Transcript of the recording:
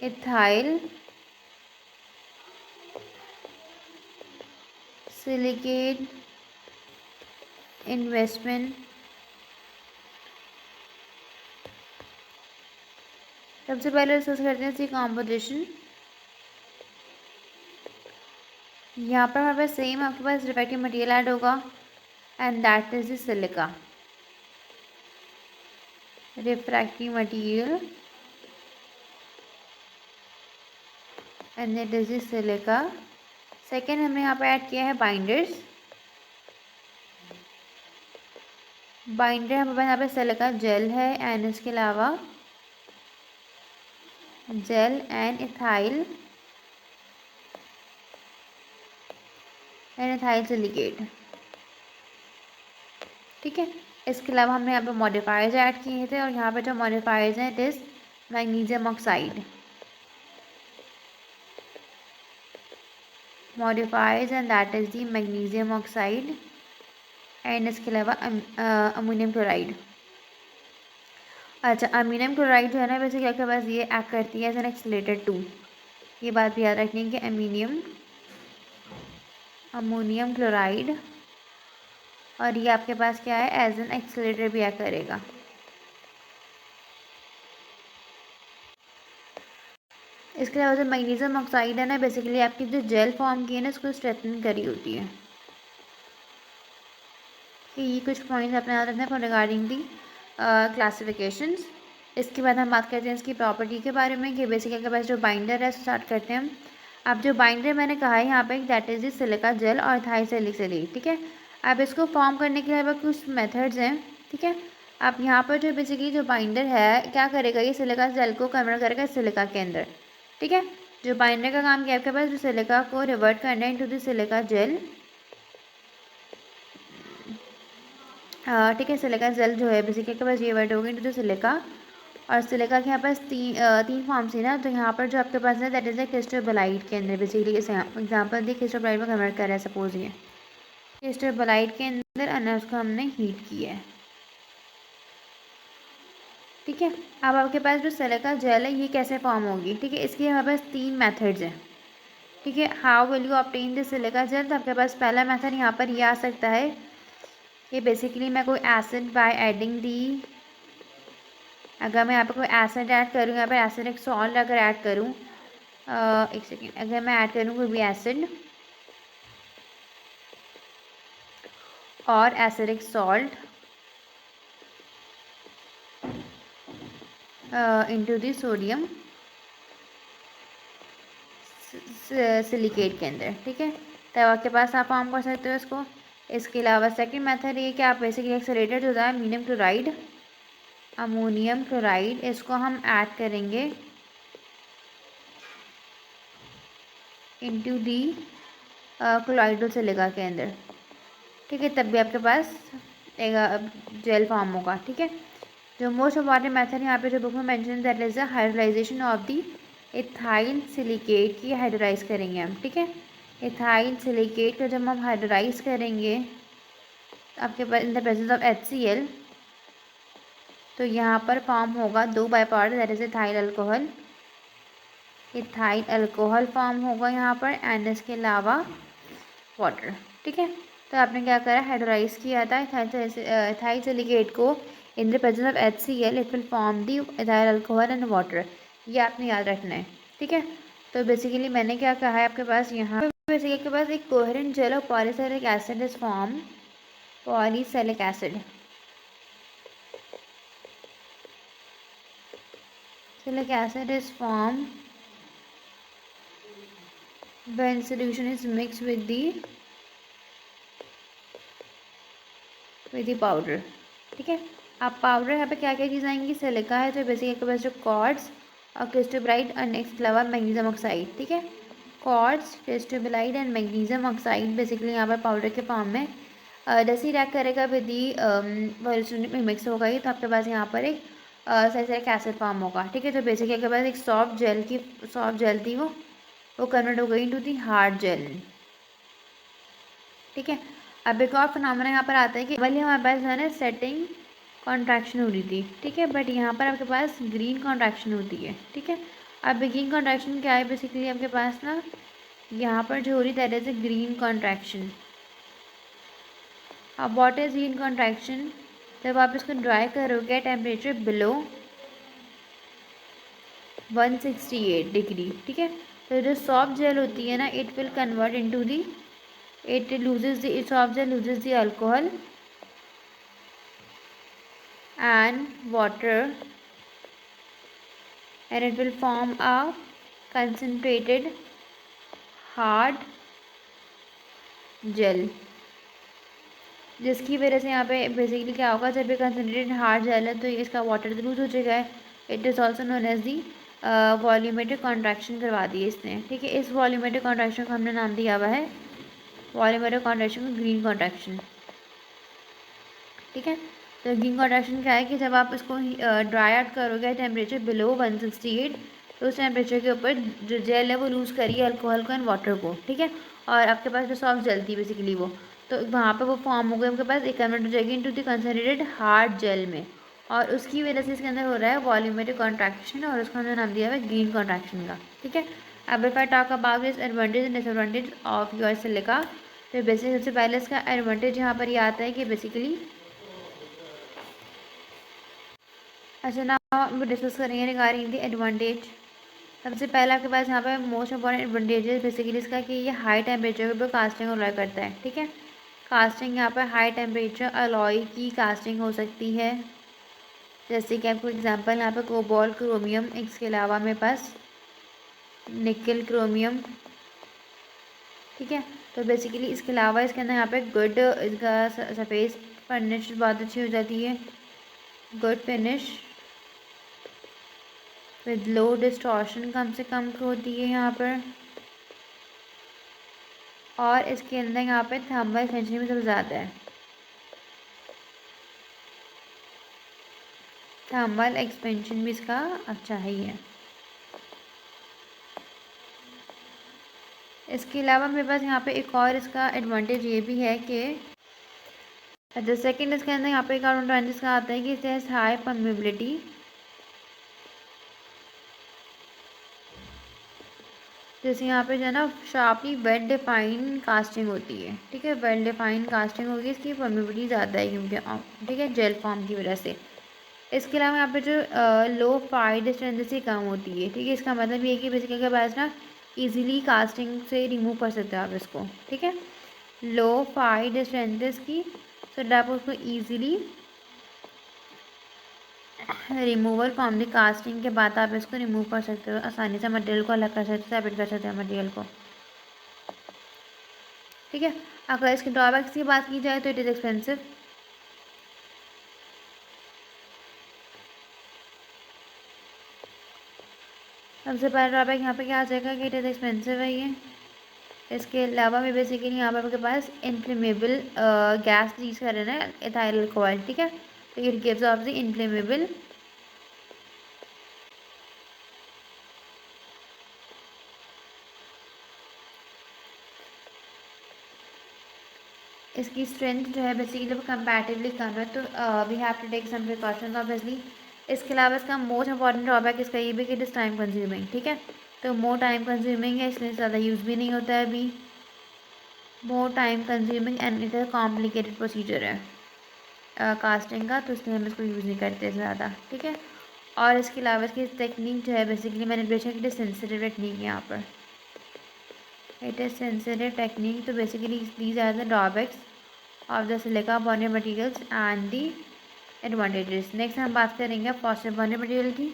Ethyl silicate investment. सबसे पहले discuss करते हैं इसकी कॉम्पोजिशन। यहाँ पर हमारे पास सेम आपके पास रिफ्रैक्टिव मटेरियल ऐड होगा and that is the silica. Refractive material and it is the silica. Second हमने यहाँ पर ऐड किया है बाइंडर्स। बाइंडर हमारे पास यहाँ पे सिलिका जेल है एंड इसके अलावा जेल एंड इथाइल सिलिकेट। ठीक है, इसके अलावा हमने यहाँ पे मॉडिफायर्स ऐड किए थे और यहाँ पे जो मॉडिफायर्स हैं it is magnesium oxide. Modifiers and that is the magnesium oxide and इसके अलावा अमोनियम क्लोराइड। अच्छा, अमोनियम क्लोराइड जो है ना वैसे क्या क्या बस ये एक्ट करती है एज एन एक्सीलरेटर टू। ये बात भी याद रखनी है कि अमोनियम क्लोराइड और ये आपके पास क्या है एज एन एक्सीलरेटर भी एक्ट करेगा। इसके अलावा जो मैग्नीशियम ऑक्साइड है ना बेसिकली आपकी जो जेल फॉर्म की है ना उसको स्ट्रेथन करी होती है। कि ये कुछ पॉइंट्स अपने याद रखना है फॉर रिगार्डिंग दी क्लासिफिकेशंस। इसके बाद हम बात करते हैं इसकी प्रॉपर्टी के बारे में कि बेसिकली आपके पास जो बाइंडर है स्टार्ट करते हैं हम। अब जो बाइंडर मैंने कहा है यहाँ पे that is the silica gel और थाइसैलिसिलेट। ठीक है, अब इसको फॉर्म करने के लिए कुछ मेथड्स हैं। ठीक है, अब यहाँ पर जो बेसिकली जो बाइंडर है क्या करेगा, ये सिलिका जेल को कन्वर्ट करेगा सिलिका के अंदर। ठीक है, जो बाइंडर का काम किया आपके पास जो सिलिका को रिवर्ट करना है इनटू द सिलिका जेल। ठीक है, सिलिका जेल जो है बेसिकली आपके पास ये वर्ड होगी इनटू द सिलिका। और सिलिका के यहाँ पास तीन फॉर्म्स थी ना, तो यहाँ पर जो आपके पास है दैट इज़ द क्रिस्टोबलाइट के अंदर बेसिकली एग्जाम्पल दी क्रिस्टोबलाइट में कन्वर्ट कर रहा है सपोज ये क्रिस्टोबलाइट के अंदर और उसको हमने हीट किया है। ठीक है, अब आपके पास जो सिलिका जेल है ये कैसे फॉर्म होगी। ठीक है, इसके हमारे पास तीन मेथड्स हैं। ठीक है, how will you obtain this silica gel. तो आपके पास पहला मेथड यहाँ पर ये आ सकता है कि बेसिकली मैं कोई एसिड बाय एडिंग दी, अगर मैं यहाँ पर कोई एसिड ऐड करूँ, यहाँ पर एसिडिक सॉल्ट अगर ऐड करूँ, एक सेकेंड, अगर मैं ऐड करूँ कोई भी एसिड और acidic salt into the sodium silicate के अंदर। ठीक है, तब आपके पास आप फॉर्म कर सकते हो इसको। इसके अलावा सेकंड मेथड ये कि आप बेसिकली एक्सीलरेटेड होता है अमोनियम क्लोराइड इसको हम ऐड करेंगे इनटू दी क्लोराइडो सिलिका के अंदर। ठीक है, तब भी आपके पास एक जेल फॉर्म होगा। ठीक है, जो मोस्ट इम्पॉर्टेंट मेथड यहाँ पे जो बुक में mention that is the hydrolysation of the ethyl silicate की हाइड्रोलाइज करेंगे हम। ठीक है, इथाइल सिलिकेट को जब हम हाइड्रोलाइज करेंगे आपके पास in the presence of HCl, तो यहाँ पर फॉर्म होगा दो by product that is ethyl alcohol form होगा यहाँ पर एंड इसके अलावा वाटर। ठीक है, तो आपने क्या करा हाइड्रोलाइज किया था इथाइल सिलिकेट को इन the presence of HCl it will form the ethyl alcohol and water. ये आपने याद रखना है। ठीक है, तो बेसिकली मैंने क्या कहा है आपके पास यहाँ पर बेसिकली आपके पास एक coherent gel of polysilicic acid is form. Polysilicic acid Salicylic acid is formed when solution is mixed with the powder। ठीक है, अब पाउडर यहाँ पे क्या क्या चीज़ आएंगी, सिलिका है तो बेसिकली आपके पास जो कॉर्ड्स और क्रिस्टोबलाइट और नेक्स्ट अलावा मैग्नीशियम ऑक्साइड। ठीक है, quartz cristobalite and magnesium oxide basically यहाँ पर पाउडर के फॉर्म में जैसे रिएक्ट करेगा विद दी में मिक्स होगा ये, तो आपके पास यहाँ पर एक सैलिसिलिक एसिड फॉर्म होगा। ठीक है, तो बेसिकली आपके पास एक सॉफ्ट जेल थी वो कन्वर्ट हो गई इनटू दी हार्ड जेल। ठीक है, अब एक और फिनोमेना यहाँ पर आता है कि पहले हमारे पास है ना सेटिंग कॉन्ट्रैक्शन हो रही थी। ठीक है, बट यहाँ पर आपके पास ग्रीन कॉन्ट्रैक्शन होती है। ठीक है, अब बिगिन कॉन्ट्रैक्शन क्या है बेसिकली आपके पास ना, यहाँ पर जो हो रही that is a green contraction. अब व्हाट इज़ ग्रीन कॉन्ट्रैक्शन, जब आप इसको ड्राई करोगे टेम्परेचर बिलो 168 डिग्री, ठीक है। तो जो सॉफ्ट जेल होती है ना, it will convert into the, it loses the soft gel loses the alcohol and water, and it will form a concentrated hard gel, जिसकी वजह से यहाँ पे बेसिकली क्या होगा, जब ये कंसनट्रेटेड हार्ड जेल है तो इसका वाटर लूज हो चुका है। It is also known as the volumetric contraction करवा दी है इसने, ठीक है। इस वॉल्यूमेट्रिक कॉन्ट्रैक्शन को हमने नाम दिया हुआ है वॉल्यूमेट्रिक कॉन्ट्रैक्शन को ग्रीन कॉन्ट्रैक्शन, ठीक है। तो ग्रीन कॉन्ट्रैक्शन क्या है कि जब आप इसको ड्राई आउट करोगे टेम्परेचर बिलो 168, तो उस टेम्परेचर के ऊपर जो जेल है वो लूज़ करिए अल्कोहल को एंड वाटर को, ठीक है। और आपके पास जो सॉफ्ट जेल थी बेसिकली वो, तो वहाँ पे वो फॉर्म हो गई आपके पास, एक कन्वर्ट हो जाएगी into the concentrated hard gel में, और उसकी वजह से इसके अंदर हो रहा है वॉल्यूमेट्रिक कॉन्ट्रैक्शन, और उसका हमने नाम दिया हुआ है ग्रीन कॉन्ट्रैक्शन का, ठीक है। अब if I talk about this advantage and disadvantage of your silica, तो बेसिक सबसे पहले इसका एडवांटेज यहाँ पर ये आता है कि बेसिकली, अच्छा ना हम डिस्कस करेंगे रिगार्डिंग द एडवांटेज। सबसे पहला आपके पास यहाँ पर मोस्ट इंपॉर्टेंट एडवांटेज है बेसिकली इसका कि ये हाई टेम्परेचर के ऊपर कास्टिंग अलाय करता है, ठीक है। कास्टिंग यहाँ पर हाई टेम्परेचर अलॉय की कास्टिंग हो सकती है, जैसे कि आपको एग्जांपल यहाँ पे कोबाल्ट क्रोमियम, इसके अलावा मेरे पास निकल क्रोमियम, ठीक है। तो बेसिकली इसके अलावा इसके अंदर यहाँ पे गुड, इसका सरफेस फिनिश बहुत अच्छी हो जाती है, good finish with low distortion कम से कम होती है यहाँ पर, और इसके अंदर यहाँ पे थर्मल एक्सपेंशन भी सबसे ज़्यादा है, थर्मल एक्सपेंशन भी इसका अच्छा ही है। इसके अलावा मेरे पास यहाँ पे एक और इसका एडवांटेज ये भी है कि अच्छा सेकेंड इसके अंदर यहाँ पे एक और एडवांटेज का आता है कि इट हैज़ हाई परमेबिलिटी, जैसे यहाँ पे जो है ना शार्पली वेल डिफाइंड कास्टिंग होती है, ठीक है। वेल डिफाइंड कास्टिंग होगी, इसकी परमेबिलिटी ज़्यादा है क्योंकि, ठीक है, जेल फॉर्म की वजह से। इसके अलावा यहाँ पे जो लो फाइड स्ट्रेंथ से कम होती है, ठीक है। इसका मतलब ये है कि बेसिकली के पास ना इजीली कास्टिंग से रिमूव कर सकते हो आप इसको, ठीक है। लो फाइड स्ट्रेंथ इसकी, सो आप उसको easily removal from the casting के बाद आप इसको रिमूव कर सकते हो, आसानी से मटेरियल को अलग कर सकते हो, सेपरेट कर सकते हो मटेरियल को, ठीक है। अगर इसके ड्रॉबैक्स की बात की जाए तो इट इज़ एक्सपेंसिव, सबसे पहला ड्रॉबैक यहाँ पे क्या आ जाएगा कि इट इज़ एक्सपेंसिव है ये। इसके अलावा भी बेसिकली यहाँ पर आपके पास इनफ्लेमेबल गैस यूज़ कर रहे हैं ना, एथाइल अल्कोहल, ठीक है। तो it gives off the inflammable, इसकी स्ट्रेंथ जो है बेसिकली वो कंपैरेटिवली कम है, तो we have to take some precautions obviously. इसके अलावा इसका मोस्ट इंपॉर्टेंट ड्रॉबैक इसका ये भी कि इट इज़ टाइम कंज्यूमिंग, ठीक है। तो मोर टाइम कंज्यूमिंग है, इसलिए ज़्यादा यूज़ भी नहीं होता है अभी, more time consuming and it is complicated procedure है कास्टिंग का, तो इसलिए हम इसको यूज़ नहीं करते ज़्यादा, ठीक है। और इसके अलावा इसकी टेक्निक जो है बेसिकली मैंने बेचा कि इट इज़ सेंसिटिव टेक्निक यहाँ पर, इट इज़ सेंसिटिव टेक्निक। तो basically these are the drawbacks of the silica bonded materials and the advantages. Next हम बात करेंगे फॉस्फेट बॉन्डेड मटेरियल की।